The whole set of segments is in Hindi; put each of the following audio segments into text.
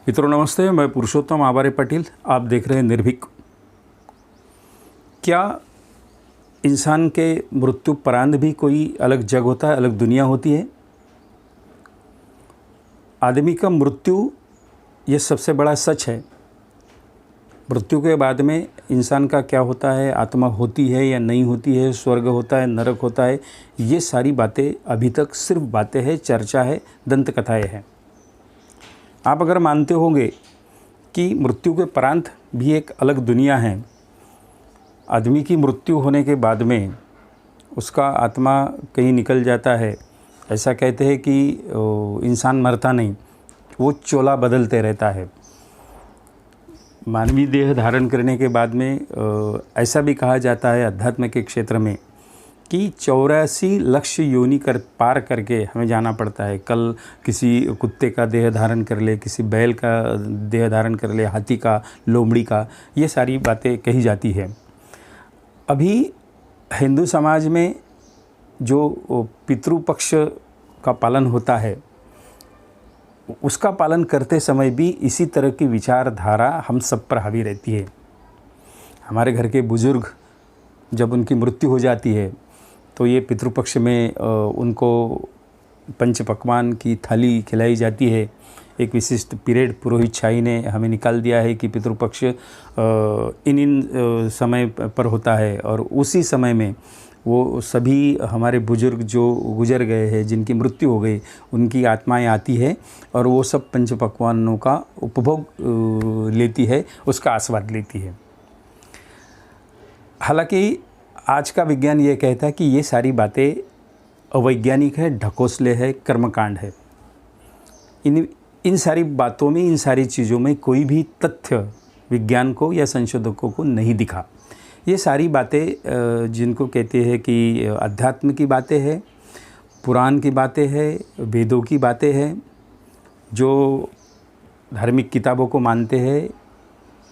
मित्रों नमस्ते, मैं पुरुषोत्तम आवारे पटेल। आप देख रहे हैं निर्भीक। क्या इंसान के मृत्यु परांत भी कोई अलग जग होता है, अलग दुनिया होती है? आदमी का मृत्यु ये सबसे बड़ा सच है। मृत्यु के बाद में इंसान का क्या होता है, आत्मा होती है या नहीं होती है, स्वर्ग होता है, नरक होता है, ये सारी बातें अभी तक सिर्फ बातें हैं, चर्चा है, दंत कथाएँ हैं। आप अगर मानते होंगे कि मृत्यु के परांत भी एक अलग दुनिया है, आदमी की मृत्यु होने के बाद में उसका आत्मा कहीं निकल जाता है, ऐसा कहते हैं कि इंसान मरता नहीं, वो चोला बदलते रहता है। मानवीय देह धारण करने के बाद में ऐसा भी कहा जाता है अध्यात्म के क्षेत्र में कि 84 लक्ष्य योनि पार करके हमें जाना पड़ता है। कल किसी कुत्ते का देह धारण कर ले, किसी बैल का देह धारण कर ले, हाथी का, लोमड़ी का, ये सारी बातें कही जाती है। अभी हिंदू समाज में जो पितृपक्ष का पालन होता है, उसका पालन करते समय भी इसी तरह की विचारधारा हम सब पर हावी रहती है। हमारे घर के बुज़ुर्ग जब उनकी मृत्यु हो जाती है तो ये पितृपक्ष में उनको पंच पकवान की थाली खिलाई जाती है। एक विशिष्ट पीरियड पुरोहित शाही ने हमें निकाल दिया है कि पितृपक्ष इन समय पर होता है, और उसी समय में वो सभी हमारे बुजुर्ग जो गुजर गए हैं, जिनकी मृत्यु हो गई, उनकी आत्माएं आती है और वो सब पंच पकवानों का उपभोग लेती है, उसका आस्वाद लेती है। हालांकि आज का विज्ञान ये कहता है कि ये सारी बातें अवैज्ञानिक है, ढकोसले है, कर्मकांड है। इन सारी बातों में, इन सारी चीज़ों में कोई भी तथ्य विज्ञान को या संशोधकों को नहीं दिखा। ये सारी बातें जिनको कहते हैं कि अध्यात्म की बातें हैं, पुराण की बातें हैं, वेदों की बातें हैं, जो धार्मिक किताबों को मानते हैं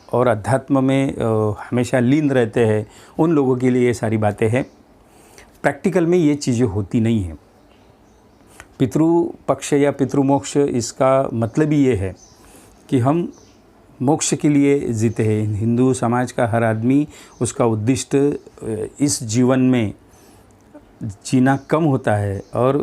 और अध्यात्म में हमेशा लीन रहते हैं, उन लोगों के लिए ये सारी बातें हैं। प्रैक्टिकल में ये चीज़ें होती नहीं हैं। पितृपक्ष या पितृमोक्ष, इसका मतलब ही ये है कि हम मोक्ष के लिए जीते हैं। हिंदू समाज का हर आदमी, उसका उद्दिष्ट इस जीवन में जीना कम होता है और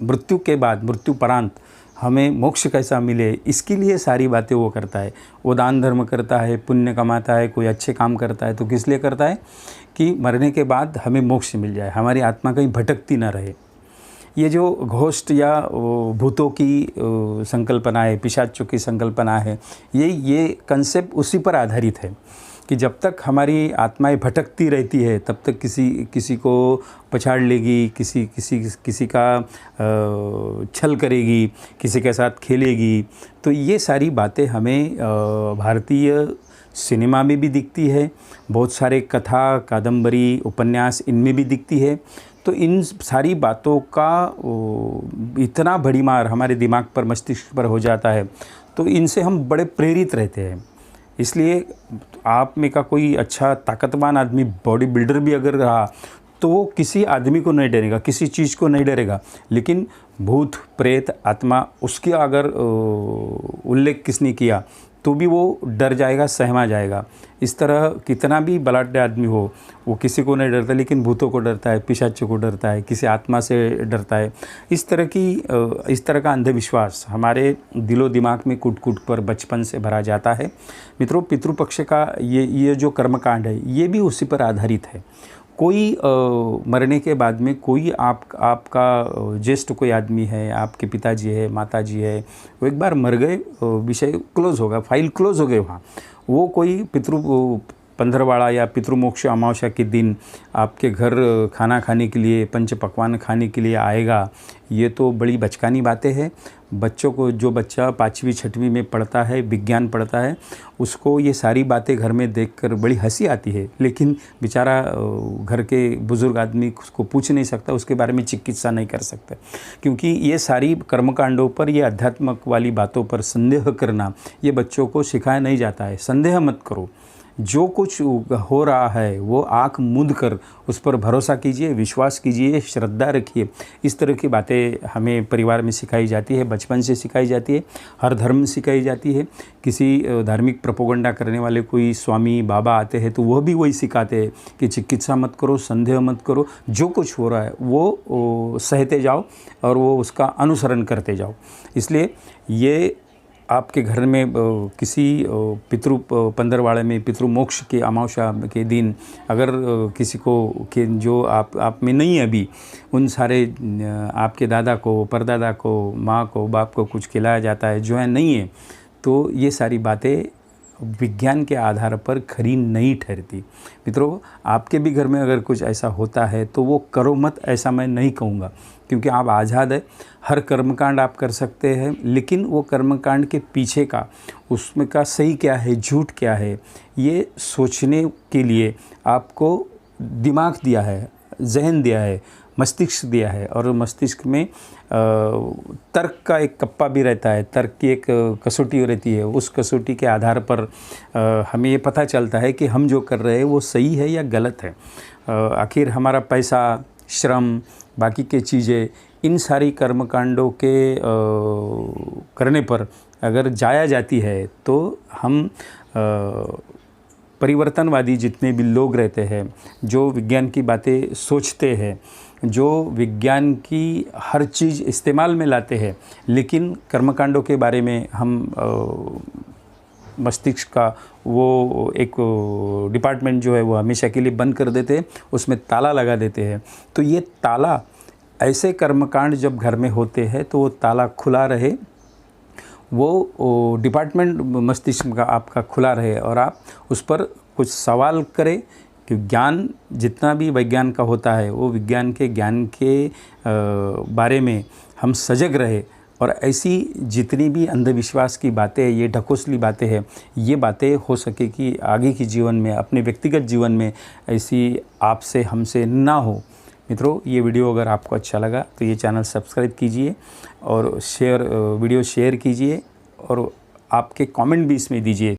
मृत्यु के बाद, मृत्युपरांत हमें मोक्ष कैसा मिले, इसके लिए सारी बातें वो करता है। वो दान धर्म करता है, पुण्य कमाता है, कोई अच्छे काम करता है, तो किस लिए करता है? कि मरने के बाद हमें मोक्ष मिल जाए, हमारी आत्मा कहीं भटकती ना रहे। ये जो घोस्ट या भूतों की संकल्पना है, पिशाचों की संकल्पना है, ये कंसेप्ट उसी पर आधारित है कि जब तक हमारी आत्माएं भटकती रहती है, तब तक किसी को पछाड़ लेगी, किसी का छल करेगी, किसी के साथ खेलेगी। तो ये सारी बातें हमें भारतीय सिनेमा में भी दिखती है, बहुत सारे कथा, कादंबरी, उपन्यास, इनमें भी दिखती है। तो इन सारी बातों का इतना बड़ी मार हमारे दिमाग पर, मस्तिष्क पर हो जाता है, तो इनसे हम बड़े प्रेरित रहते हैं। इसलिए आप में का कोई अच्छा ताकतवान आदमी, बॉडी बिल्डर भी अगर रहा, तो वो किसी आदमी को नहीं डरेगा, किसी चीज़ को नहीं डरेगा, लेकिन भूत, प्रेत, आत्मा, उसकी अगर उल्लेख किसने किया तो भी वो डर जाएगा, सहमा जाएगा। इस तरह कितना भी बलाढ्य आदमी हो, वो किसी को नहीं डरता, लेकिन भूतों को डरता है, पिशाचों को डरता है, किसी आत्मा से डरता है। इस तरह का अंधविश्वास हमारे दिलो दिमाग में कूट पर बचपन से भरा जाता है। मित्रों, पितृपक्ष का ये जो कर्मकांड है, ये भी उसी पर आधारित है। कोई मरने के बाद में कोई आपका ज्येष्ठ कोई आदमी है, आपके पिताजी है, माताजी है, वो एक बार मर गए, विषय क्लोज़ होगा, फाइल क्लोज़ हो गए वहाँ। वो कोई पंद्रहवाड़ा या पितृमोक्ष अमावस्या के दिन आपके घर खाना खाने के लिए, पंच पकवान खाने के लिए आएगा, ये तो बड़ी बचकानी बातें हैं। बच्चों को, जो बच्चा 5वीं 6वीं में पढ़ता है, विज्ञान पढ़ता है, उसको ये सारी बातें घर में देखकर बड़ी हंसी आती है, लेकिन बेचारा घर के बुज़ुर्ग आदमी उसको पूछ नहीं सकता, उसके बारे में चिकित्सा नहीं कर सकता, क्योंकि ये सारी कर्मकांडों पर, ये आध्यात्मिक वाली बातों पर संदेह करना, ये बच्चों को सिखाया नहीं जाता है। संदेह मत करो, जो कुछ हो रहा है वो आँख मूंद कर उस पर भरोसा कीजिए, विश्वास कीजिए, श्रद्धा रखिए। इस तरह की बातें हमें परिवार में सिखाई जाती है, बचपन से सिखाई जाती है, हर धर्म में सिखाई जाती है। किसी धार्मिक प्रोपोगंडा करने वाले कोई स्वामी बाबा आते हैं तो वह भी वही सिखाते हैं कि चिकित्सा मत करो, संदेह मत करो, जो कुछ हो रहा है वो सहते जाओ और वो उसका अनुसरण करते जाओ। इसलिए ये आपके घर में किसी पितृ पंद्रवाड़े में पितृ मोक्ष के अमावस्या के दिन अगर किसी को कि जो आप में नहीं है अभी, उन सारे आपके दादा को, परदादा को, माँ को, बाप को कुछ खिलाया जाता है जो है नहीं है, तो ये सारी बातें विज्ञान के आधार पर खरी नहीं ठहरती। मित्रों, आपके भी घर में अगर कुछ ऐसा होता है तो वो करो मत, ऐसा मैं नहीं कहूँगा, क्योंकि आप आज़ाद है, हर कर्मकांड आप कर सकते हैं, लेकिन वो कर्मकांड के पीछे का उसमें का सही क्या है, झूठ क्या है, ये सोचने के लिए आपको दिमाग दिया है, जहन दिया है, मस्तिष्क दिया है। और मस्तिष्क में तर्क का एक कप्पा भी रहता है, तर्क की एक कसौटी रहती है। उस कसौटी के आधार पर हमें ये पता चलता है कि हम जो कर रहे हैं वो सही है या गलत है। आखिर हमारा पैसा, श्रम, बाकी के चीज़ें, इन सारी कर्मकांडों के करने पर अगर जाया जाती है तो हम परिवर्तनवादी जितने भी लोग रहते हैं, जो विज्ञान की बातें सोचते हैं, जो विज्ञान की हर चीज़ इस्तेमाल में लाते हैं, लेकिन कर्मकांडों के बारे में हम मस्तिष्क का वो एक डिपार्टमेंट जो है वो हमेशा के लिए बंद कर देते हैं, उसमें ताला लगा देते हैं। तो ये ताला, ऐसे कर्मकांड जब घर में होते हैं तो वो ताला खुला रहे, वो डिपार्टमेंट मस्तिष्क का आपका खुला रहे और आप उस पर कुछ सवाल करें कि ज्ञान जितना भी विज्ञान का होता है वो विज्ञान के ज्ञान के बारे में हम सजग रहे। और ऐसी जितनी भी अंधविश्वास की बातें, ये ढकोसली बातें हैं, ये बातें हो सके कि आगे के जीवन में, अपने व्यक्तिगत जीवन में ऐसी आपसे हमसे ना हो। मित्रों, ये वीडियो अगर आपको अच्छा लगा तो ये चैनल सब्सक्राइब कीजिए और वीडियो शेयर कीजिए और आपके कमेंट भी इसमें दीजिए।